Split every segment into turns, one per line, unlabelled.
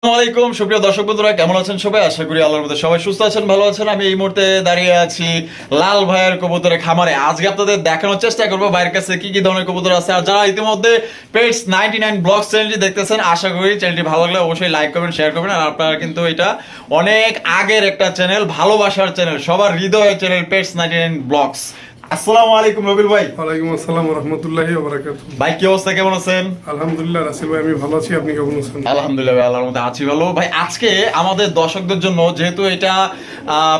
আসসালামাইকুম সুপ্রিয় দর্শক বন্ধুরা, কেমন আছেন সবাই? আশা করি আল্লাহর মধ্যে সবাই সুস্থ আছেন, ভালো আছেন। আমি এই মুহূর্তে দাঁড়িয়ে আছি লাল ভাইয়ের কবুতরের খামারে। আজকে আপনাদের দেখানোর চেষ্টা করবো ভাইয়ের কাছে কি কি ধরনের কবুতর আছে। আর যারা ইতিমধ্যে পেটস 99 ব্লগস চ্যানেলটি দেখতেছেন, আশা করি চ্যানেলটি ভালো লাগলে অবশ্যই লাইক করবেন, শেয়ার করবেন। আর আপনারা কিন্তু এটা অনেক আগের একটা চ্যানেল, ভালোবাসার চ্যানেল, সবার হৃদয়ের চ্যানেল পেটস 99 ব্লগস। আসসালামু আলাইকুম রবিল ভাই।
ওয়ালাইকুম আসসালাম ওয়া রাহমাতুল্লাহি ওয়া বারাকাতুহু।
ভাই কি অবস্থা, কেমন আছেন?
আলহামদুলিল্লাহ রাসেল ভাই, আমি ভালো আছি, আপনি কেমন আছেন?
আলহামদুলিল্লাহ ভাই, আল্লাহর মধ্যে আছি ভালো। ভাই আজকে আমাদের দর্শকদের জন্য, যেহেতু এটা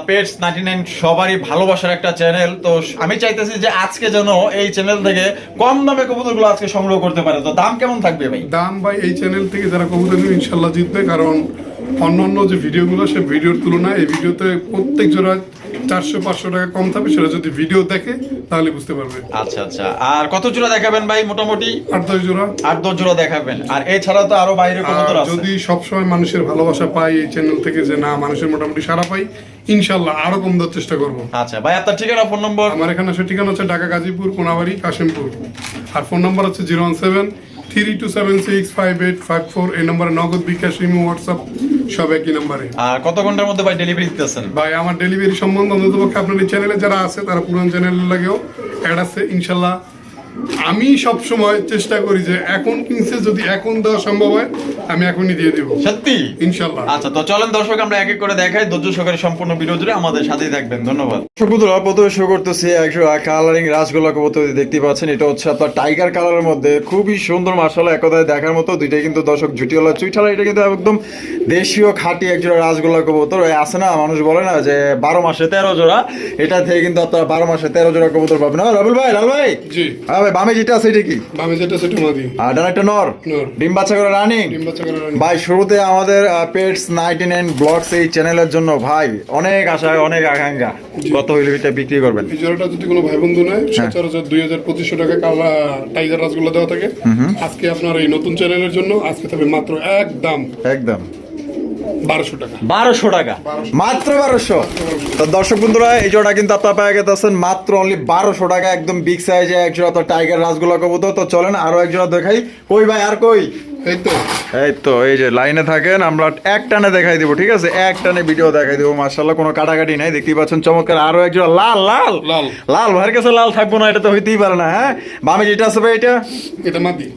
পেটস 99 সবারই ভালোবাসার একটা চ্যানেল, তো আমি চাইতেছি যে আজকে যেন এই চ্যানেল থেকে কম দামে কবুতরগুলো আজকে সংগ্রহ করতে পারে। তো দাম কেমন থাকবে ভাই?
দাম ভাই এই চ্যানেল থেকে যারা কবুতর নেবে ইনশাআল্লাহ জিতবে, কারণ অন্যান্য যে ভিডিওগুলো সে ভিডিওর তুলনায় এই ভিডিওতে প্রত্যেক জোড়া 400-500 টাকা কম থাকবে। সেটা যদি ভিডিও দেখে তাহলে বুঝতে পারবে।
আচ্ছা আচ্ছা। আর কত জোড়া দেখাবেন ভাই? মোটামুটি
8-10 জোড়া।
8-10 জোড়া দেখাবেন। আর এছাড়া তো আরো বাইরে কবুতর
আর
আছে।
যদি সবসময় মানুষের ভালোবাসা পাই এই চ্যানেল থেকে, যে না মানুষের মোটামুটি সারা পাই, ইনশাআল্লাহ আরো কম দেওয়ার চেষ্টা করবো।
আচ্ছা ভাই, আপনার ঠিকানা, ফোন নম্বর?
আমার এখানে আসলে ঠিকানা হচ্ছে ঢাকা, গাজীপুর, কোনাবাড়ি, কাশিমপুর। আর ফোন নাম্বার হচ্ছে 017-3276-5854। এই নম্বরে নগদ, বিকাশ, ইমো, হোয়াটসঅ্যাপ সব একই নাম্বারে।
আর কত ঘন্টার মধ্যে ভাই ডেলিভারি দিতেছেন?
ভাই আমার ডেলিভারি সম্বন্ধে অন্ততপক্ষে আপনার এই চ্যানেলে যারা আছে তারা পুরান চ্যানেলের লাগেও অ্যাড আছে ইনশাল্লাহ। আমি সব সময় চেষ্টা করি যে এখন কিনছে, যদি এখন দেওয়া সম্ভব হয় আমি এখনই দিয়ে দেবো,
সত্যি
ইনশাল্লাহ।
আচ্ছা, তো চলেন দর্শক আমরা এক এক করে দেখাই। ধৈর্য সহকারে সম্পূর্ণ ভিডিও জুড়ে আমাদের সাথেই থাকবেন। ধন্যবাদ। কবুতর প্রথমে শুরু করতেছি একশো কালারিং রাসগোল্লা কবুতর দেখতে পাচ্ছেন। এটা হচ্ছে আপনার টাইগার কালারের মধ্যে, খুবই সুন্দর মাশাআল্লাহ, এক কথায় দেখার মতো। দুইটাই কিন্তু দর্শক ঝুটিওয়ালা চুইঠালা। এটা কিন্তু একদম দেশীয় খাঁটি একজোড়া রাসগোল্লা কবুতর। ওই আছে না, মানুষ বলে না যে 12 মাসে 13 জোড়া, এটা থেকে কিন্তু আপনারা 12 মাসে 13 জোড়া কবুতর পাবেন। রাবুল ভাই, লাল ভাই।
জি
হ্যাঁ ভাই, বামে যেটা আছে এটা কি?
বামে যেটা সেটা মাদি।
আর ডান একটা নর,
নর।
ডিম বাচ্চা করে রানিং।
ডিম বাচ্চা করে রানী।
ভাই শুরুতে আমাদের পেটস 99 ব্লগস এই চ্যানেলের জন্য ভাই অনেক আশা, অনেক আকাঙ্ক্ষা। কত হইলে এটা বিক্রি করবেন?
এই জোড়াটা যদি কোনো ভাই বন্ধু নেয়, সচরাচর 2000-2500 টাকা কালা টাইগার রাসগোল্লা দেওয়া থাকে। আজকে আপনার এই নতুন চ্যানেলের জন্য আজকে থাকবে মাত্র একদম 1200 টাকা।
1200 টাকা, মাত্র 1200। তো দর্শক বন্ধুরা, এই জোড়া কিন্তু আপনারা পেয়ে গেছেন মাত্র অনলি 1200 টাকা, একদম বিগ সাইজে এক জোড়া তো টাইগার রাসগোল্লা কবুতর। তো চলেন আরো এক জোড়া দেখাই। কই ভাই, আর কই? এই যে লাইনে থাকেন, আমরা এক টানে দেখাই দিব, ঠিক আছে? এক টানে ভিডিও দেখাই দিব। মাশাআল্লাহ, কোনো কাটাকাটি নাই, দেখতেই পাচ্ছেন চমৎকার আরো এক জোড়া লাল লাল
লাল
লাল। ভাইয়ের কাছে লাল থাকবো না, এটা তো হইতেই পারে না। হ্যাঁ, বামে যেটা আছে ভাই এটা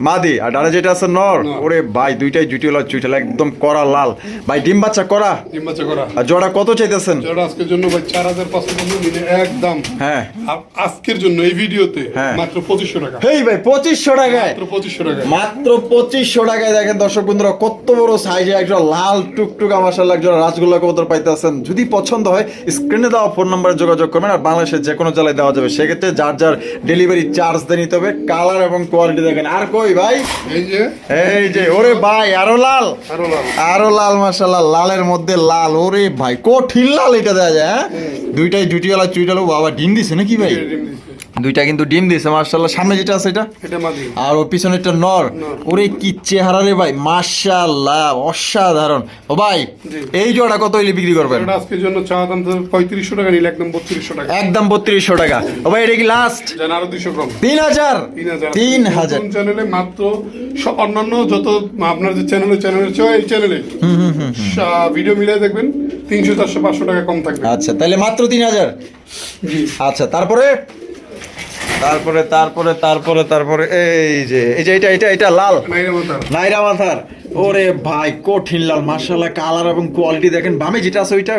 মাদি, আর ডানে যেটা আছে নর। ওরে ভাই, দুইটাই জুটিওয়ালা চুইঠালা, একদম করা লাল। ভাই ডিম বাচ্চা করা। আর জোড়া কত চাইতেছেন?
জোড়া আজকের জন্য ভাই 4500 টাকা মিলে একদম।
হ্যাঁ,
আজকের জন্য এই ভিডিওতে
হ্যাঁ
মাত্র 2500 টাকা।
হেই ভাই, 2500 টাকায়,
মাত্র 2500 টাকা,
মাত্র 2500 টাকায়। দেখেন দর্শক বন্ধুরা, কত বড় সাইজে একজন লাল টুকটুকা মাশাআল্লাহ একজন রাসগোল্লা কবুতর পাইতেছেন। যদি পছন্দ হয় স্ক্রিনে দেওয়া ফোন নম্বরে যোগাযোগ করবেন। আর বাংলাদেশের যে কোনো জেলায় দেওয়া যাবে, সেক্ষেত্রে যার যার ডেলিভারি চার্জ দিয়ে নিতে হবে। কালার এবং কোয়ালিটি দেখেন। আর কই ভাই? এই যে ওরে ভাই, আরো লাল, আরো লাল মাশাআল্লাহ, লালের মধ্যে লাল। ওরে ভাই, কঠিন লাল এটা দেওয়া যায়। হ্যাঁ, দুইটাই জুটিওয়ালা চুইটালো। বাবা ডিম দিছে নাকি ভাই? দুইটা কিন্তু ডিম দিছে মাশাআল্লাহ। সামনে যেটা আছে এটা
মাদি,
আর ওর পিছনে একটা নর। ওরে কি চেহারা রে ভাই, মাশাআল্লাহ, অসাধারণ। ও ভাই, এই জোড়া কত হইলে বিক্রি করবেন?
এটা আজকের জন্য চাওয়া দাম 3500 টাকা, নিলে একদম 3200 টাকা।
একদম 3200 টাকা। ও ভাই, এটা কি লাস্ট?
জান আরো 200 কম,
3000। 3000
চ্যানেলে মাত্র অন্যান্য যত আপনার যে চ্যানেলের চেয়ে এই চ্যানেলে ভিডিও মিলিয়ে দেখবেন 300, 400, 500 টাকা কম থাকবে।
আচ্ছা, তাহলে মাত্র 3000।
জি
আচ্ছা, তারপরে তারপরে তারপরে তারপরে তারপরে এই যে এটা লাল নাইরা মাথার। ওরে ভাই, কঠিন লাল মাশাআল্লাহ, কালার এবং কোয়ালিটি দেখেন। বামে যেটা আছে ওইটা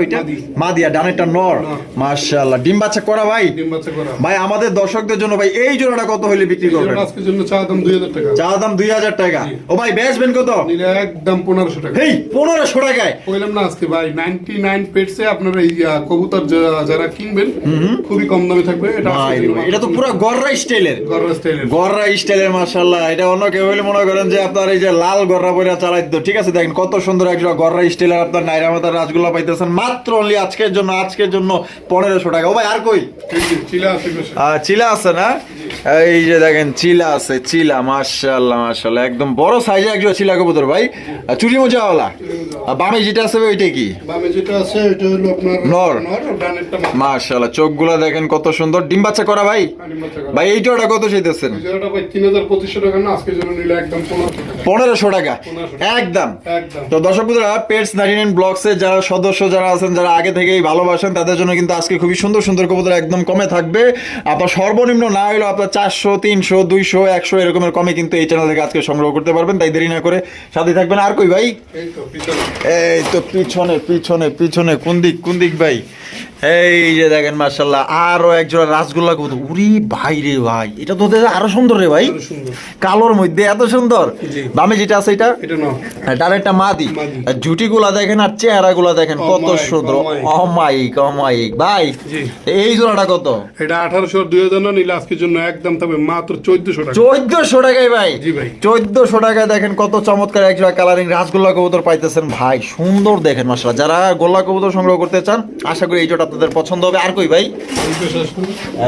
মাদিয়া, ডানেরটা নর। মাশাআল্লাহ, ডিম বাচ্চা করা ভাই। ভাই আমাদের দর্শকদের জন্য ভাই এই জোড়াটা কত হইলে বিক্রি করবেন?
আজকের জন্য চা দাম 2000 টাকা।
চা দাম 2000 টাকা। ও ভাই, বেচবেন কত?
নিলে একদম 1500 টাকা।
এই 1500 টাকায়
কইলাম না আজকে ভাই 99 পেটসে আপনারা এই কবুতর যারা কিনবেন খুবই কম দামে থাকবে।
এটা তো পুরো গররা স্টাইলের, গররা স্টাইলের মাশাআল্লাহ। এটা অন্য কেউ হইলে মনে করেন যে আপনার এই যে লাল গররা পরে চালাই তো, ঠিক আছে? দেখেন কত সুন্দর একজন গররা স্টাইলের আপনার নাইরা মাথার রাসগোল্লা পাইতেছেন মাত্র অনলি আজকের জন্য 1500 টাকা। ও ভাই, আর কই? চিলা আছে না? এই যে দেখেন চিলা আছে, চিলা মাশাআল্লাহ মাশাআল্লাহ, একদম বড় সাইজে একজন চিলা কবুতর ভাই, চুরি মোজাওয়ালা। বামে যেটা আছে ওইটা কি?
বামে যেটা আছে এটা হলো আপনার
নর।
ডানেরটা
মাশাআল্লাহ, চোখগুলা দেখেন কত সুন্দর। ডিম বাচ্চা করা ভাই। ভাই এই জোড়া কত চাইতেছেন?
এই জোড়াটা ভাই 3200 টাকা না, আজকের জন্য নিলে একদম 1500 টাকা।
1500 টাকা
1500
একদম।
একদম।
তো দর্শক বন্ধুরা, পেটস 99 ব্লগসে যারা সদস্য যারা আছেন, যারা আগে থেকেই ভালোবাসেন, তাদের জন্য কিন্তু আজকে খুবই সুন্দর সুন্দর কবুতর একদম কমে থাকবে। আপনার সর্বনিম্ন না হলেও আপনার 400, 300, 200, 100 এরকমের কমে কিন্তু এই চ্যানেল থেকে আজকে সংগ্রহ করতে পারবেন। তাই দেরি না করে সাথে থাকবেন। আর কই ভাই?
এই তো পিছনে।
এই তো পিছনে পিছনে পিছনে কোন দিক ভাই? এই যে দেখেন মাশাআল্লাহ, আরো এক জোড়া রাসগোল্লা কবুতর। উরি ভাই রে ভাই, এটা তো দেখে আরো সুন্দর রে ভাই,
আরো সুন্দর।
কালোর মধ্যে এত সুন্দর।
জি।
বামে যেটা আছে এটা
এটা না
ডাইরেক্ট মাদি।
মাদি।
জুটি গুলা দেখেন আর চেহারা গুলা দেখেন কত
অমায়িক,
সুন্দর।
অমায়িক।
অমায়িক ভাই।
জি।
এই জোড়াটা কত?
এটা 1800 2000 না নিলে আজকের জন্য একদম তবে মাত্র 1400 টাকা।
1400 টাকায় ভাই।
জি ভাই।
1400 টাকায় দেখেন কত চমৎকার এক জোড়া কালারিং রাসগোল্লা কবুতর পাইতেছেন ভাই। সুন্দর দেখেন মাশাআল্লাহ। যারা গোল্লা কবুতর সংগ্রহ করতে চান, আশা করি এই জোড়া আপনাদের পছন্দ হবে। আর কই ভাই?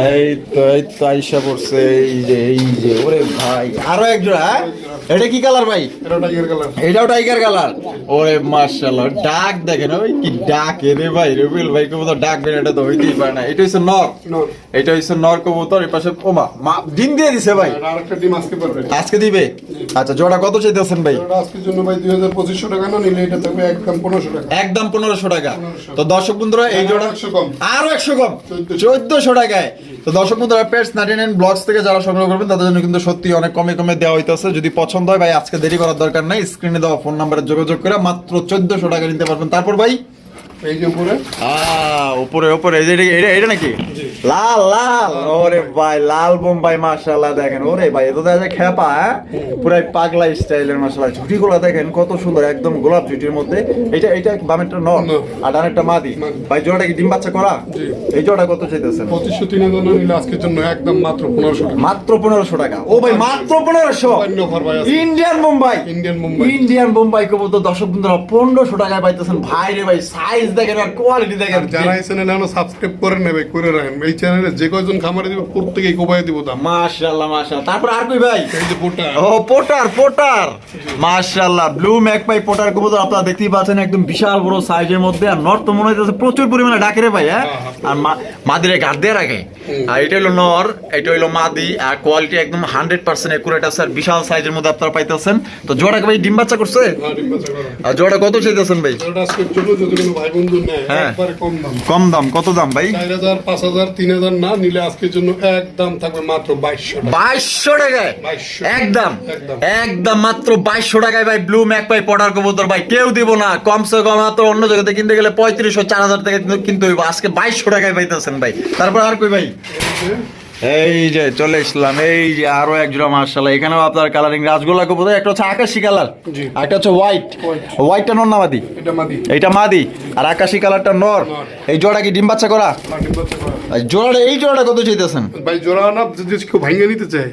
এই তো আইসা পড়ছে। এই যে ওরে ভাই, আরো এক জোড়া। হ্যাঁ? এটা কি কালার ভাই?
এটা টাইগার কালার।
এটাও টাইগার কালার। ওরে মাশাআল্লাহ, ডাক দেখেন ওই কি ডাক রে ভাই। রবিউল ভাই কবুতর ডাক বের, এটা তো হইতেই পারে না। এটা হচ্ছে নর।
নর।
এটা হচ্ছে নর কবুতর। এই পাশে মা ডিম দিয়ে দিছে ভাই।
আর আরেকটা ডিম আজকে পারবে।
আজকে দিবে? আচ্ছা, জোড়া কত চাইতেছেন ভাই?
এটা আজকের জন্য ভাই 2500 টাকা না নিলে এটা থাকবে একদম 1500 টাকা।
একদম 1500 টাকা।
1500
তো দর্শক বন্ধুরা, এই জোড়া
100 কম।
আরো 100 কম,
1400
1400 টাকায়। তো দর্শক বন্ধুরা, পেটস 99 ব্লগস থেকে যারা সংগ্রহ করবেন তাদের জন্য কিন্তু সত্যি অনেক কমে কমে দেওয়া হইতেছে। যদি পছন্দ হয় ভাই, আজকে দেরি করার দরকার নাই, স্ক্রিনে দেওয়া ফোন নাম্বারে যোগাযোগ করে মাত্র 1400 টাকা নিতে পারবেন। তারপর ভাই
এই যে উপরে
উপরে এই যে এটা নাকি লাল লাল? ওরে ভাই, লাল বোম্বাই মাশাআল্লাহ দেখেন। ওরে ভাই, এত দেখা যায় খেপা। হ্যাঁ, পুরাই পাগলা স্টাইলের মাশাআল্লাহ। ঝুটিগুলো দেখেন কত সুন্দর, একদম গোলাপ ঝুটির মধ্যে। এটা বামেরটা নর
নর।
আর ডানেরটা মাদি।
মাদি।
ভাই জোড়াটা কি ডিম বাচ্চা করা?
জি।
এই জোড়াটা কত চাইতেছেন?
2500 3000 না নিলে আজকের জন্য একদম মাত্র 1500 টাকা।
মাত্র 1500 টাকা। ও ভাই, মাত্র 1500।
অন্য অফার ভাই আছে।
ইন্ডিয়ান বোম্বাই।
ইন্ডিয়ান বোম্বাই।
কবুতর দর্শক বন্ধুরা 1500 টাকায় পাইতেছেন ভাই রে ভাই। সাইজ দেখেন আর কোয়ালিটি দেখেন।
যারা এই চ্যানেলে এখনো সাবস্ক্রাইব করেন না ভাই, করে রাখেন। এই চ্যানেলে যে কয়জন খামারে দিব প্রত্যেকেই কোবাই দিব দাম।
মাশাআল্লাহ মাশাআল্লাহ। তারপর আর কই ভাই?
এই যে পোটা
ও পোটার মাশাআল্লাহ, ব্লু ম্যাকপাই পোটার কবুতর আপনারা দেখতেই পাচ্ছেন, একদম বিশাল বড় সাইজের মধ্যে। আর নর তো মনে হইতেছে প্রচুর পরিমাণে ডাকে রে ভাই। হ্যাঁ, আর মাদিরে গাড় দিয়ে রাখে। আর এটা হলো নর, এটা হলো মাদি। আর কোয়ালিটি একদম 100% একুরেট আছে। আর বিশাল সাইজের মধ্যে আপনারা পাইতেছেন। তো জোড়া ভাই ডিম বাচ্চা করছে? আর জোড়া কত চাইতেছেন ভাই?
এটা আজকের জন্য যদি কোনো ভাই বন্ধু নেয়
হ্যাঁ।
একবারে কম দাম।
কম দাম কত দাম ভাই?
4000 5000 3000 না নিলে আজকের জন্য একদম থাকবে মাত্র 2200 টাকা।
2200 টাকায়
2200
একদম
একদম।
একদম মাত্র 2200 টাকায় ভাই ব্লু ম্যাকপাই পটার কবুতর ভাই। কেউ দিব না, কমসে কম তো অন্য জায়গাতে কিনতে গেলে 3500 4000 টাকা কিন্তু হইব। আজকে 2200 টাকায় পাইতেছেন ভাই। তারপর আর কই ভাই? এই যে চলে আসলাম। এই যে আরো এক জোড়া মাশাআল্লাহ। এখানেও আপনার কালারিং রাসগোল্লা কবুতর। একটা হচ্ছে আকাশী কালার,
জি।
আর একটা হচ্ছে হোয়াইটটা নর না মাদি?
এটা মাদি।
এইটা মাদি আর আকাশী কালারটা নর।
নর।
এই জোড়া কি ডিম বাচ্চা করা?
মাটি বাচ্চা করা।
আর এই জোড়াটা কত চাইতেছেন?
ভাই জোড়া না যদি কেউ ভাঙে নিতে চায়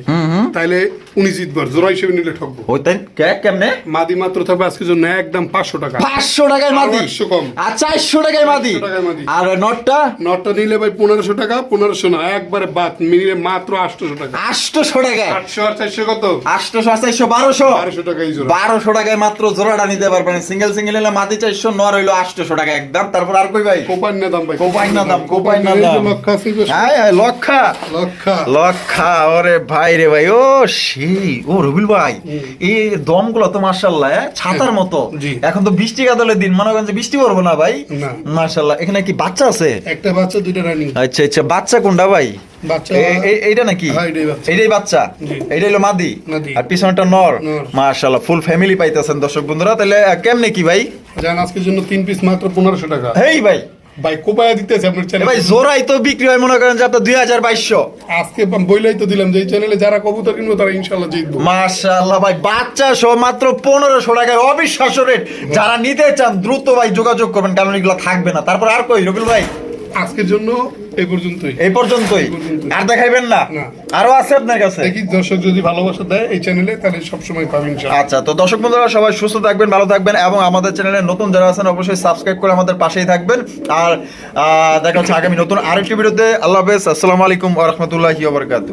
তাহলে উনি জিতবার, জোড়া হিসেবে নিলে ঠকবো।
ওই তাই কেমনে?
মাদি মাত্র থাকবে আজকের জন্য একদম 500 টাকা।
500 টাকায় মাদি।
আরো 100 কম।
আর 400 টাকায় মাদি।
400 টাকায় মাদি।
আর নটটা?
নটটা নিলে ভাই 1500 টাকা। 1500 না, একবারে বাদ মিলে মাত্র 800 টাকা।
800 টাকায়।
800 আর 400 কত?
800 400 1200।
1200 টাকা এই জোড়া।
1200 টাকায় মাত্র জোড়াটা নিতে পারবেন। সিঙ্গেল হলে মাদি 400, নর হইলো 800 টাকা একদম। তারপর আর কই ভাই?
কোপাই না দাম ভাই।
কোপাই না দাম।
লক্ষা আছে বেশ।
হ্যাঁ লক্ষা। ওরে ভাই রে ভাই, ও সেই ও রবিল ভাই, এই দমগুলো তো মাশাআল্লাহ ছাতার মতো।
জি।
এখন তো বৃষ্টি কাদলের দিন, মনে করেন যে বৃষ্টি পড়বো না ভাই।
না।
মাশাআল্লাহ। এখানে কি বাচ্চা আছে?
একটা বাচ্চা দুইটা রানিং।
আচ্ছা, বাচ্চা কোনটা ভাই?
বাচ্চা
এইটা নাকি?
হ্যাঁ, এটাই বাচ্চা।
এইটাই বাচ্চা।
জি।
এইটা হলো মাদি।
মাদি।
আর পিছনটা নর।
নর।
মাশাআল্লাহ, ফুল ফ্যামিলি পাইতেছেন দর্শক বন্ধুরা। তাহলে কেমনে কি ভাই?
জান আজকের জন্য 3 পিস মাত্র 1500 টাকা।
হেই ভাই,
ভাই কোপায়া দিতেছে আপনার
এ
চ্যানেল।
ভাই জোড়াই তো বিক্রি হয় মনে করেন যে আপনার 2200।
আজকে বইলাই তো দিলাম যে এই চ্যানেলে যারা কবুতর কিনবো তারা ইনশাআল্লাহ জিতবো।
মাশাআল্লাহ ভাই, বাচ্চা সহ মাত্র 1500 টাকায় অবিশ্বাস্য রেট। যারা নিতে চান দ্রুত ভাই যোগাযোগ করবেন, কারণ এগুলো থাকবে না। তারপর আর কই রবিল ভাই?
আজকের জন্য এই পর্যন্তই।
এই পর্যন্তই? আর দেখাইবেন না?
না।
আরো আছে আপনার কাছে?
দেখি দর্শক যদি ভালোবাসা দেয় এই চ্যানেলে তাহলে সবসময় পাবেন ইনশাআল্লাহ।
আচ্ছা, তো দর্শক বন্ধুরা সবাই সুস্থ থাকবেন, ভালো থাকবেন, এবং আমাদের চ্যানেলে নতুন যারা আছেন অবশ্যই সাবস্ক্রাইব করে আমাদের পাশেই থাকবেন। আর দেখা হচ্ছে আগামী নতুন আরেকটি ভিডিওতে। আল্লাহ হাফেজ, আসসালামু আলাইকুম ওয়া রাহমাতুল্লাহি ওয়া বারাকাতুহু।